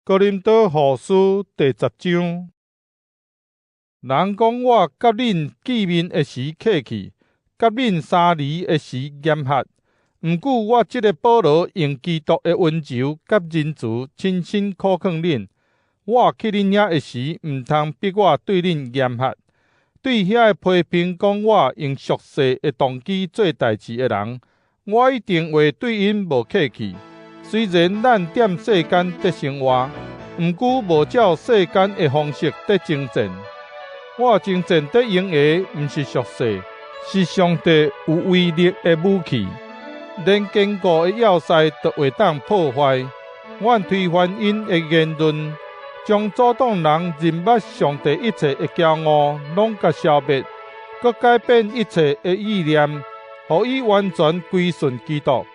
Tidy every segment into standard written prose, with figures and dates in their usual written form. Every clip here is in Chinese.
哥林多后书第10章，人讲我甲恁见面的时客气，甲恁相离的时严苛。毋过我即个保罗用基督的温柔甲仁慈，亲身苦劝恁。我去恁遐的时，毋通逼我对恁严苛。对遐批评讲我用俗世的动机做代志的人，我一定会对因无客气。虽然咱踮世间得生活，毋过无照世间的方式得征战。我征战得用的，毋是俗世，是上帝有威力的武器。连坚固的要塞都会当破坏。阮推翻因的言论，将阻挡人认捌上帝一切的骄傲，拢甲消灭，佮改变一切的意念，互伊完全归顺基督。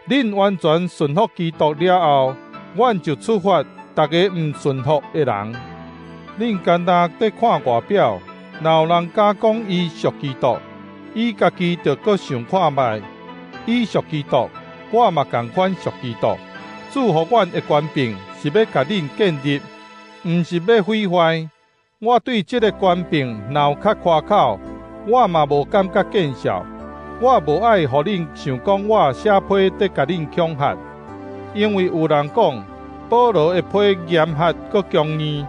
恁完全顺服基督了后，阮就处罚逐个毋顺服的人。恁简单得看外表，若有人假讲伊属基督，伊家己就搁想看觅。伊属基督，我嘛同款属基督。主互阮的权柄是要甲恁建立，毋是要毁坏。我对即个权柄若有较夸口，我嘛无感觉见笑。我无爱互恁想讲我写批得甲恁恐吓，因为有人讲保罗的批严苛佮强硬，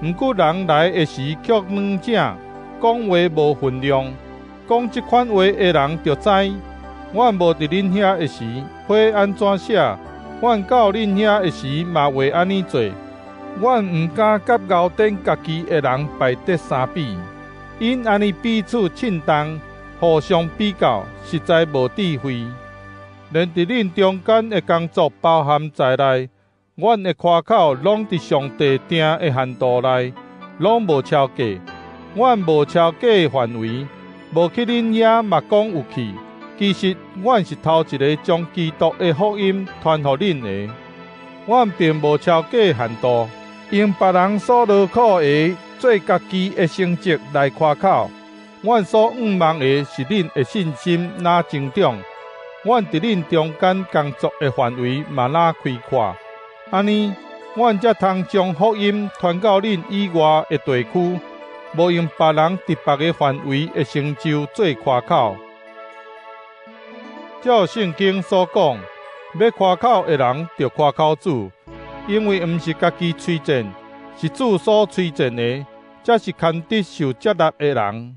毋过人来的时却软正，讲话无分量。讲即款话的人就知。阮无伫恁遐的时，批安怎写？阮到恁遐的时嘛会安尼做。阮毋敢甲敖顶家己的人排得相比，因安尼彼此称同，互相比较，实在无智慧。连伫恁中间的工作包含在内，阮的夸口拢伫上帝定的限度内，拢无超过。阮无超过的范围，无去恁遐嘛讲有去。其实，阮是头一个将基督的福音传予恁的。阮并无超过限度，用别人所劳苦的做家己的成绩来夸口。阮所仰望的是恁的信心哪增长，阮伫恁中间工作的范围嘛哪开阔。安尼，阮才通将福音传到恁以外的地区，无用别人伫别个范围的成就做夸口。照圣经所讲，要夸口的人就夸口主，因为毋是家己推荐，是主所推荐的，才是堪得受接纳的人。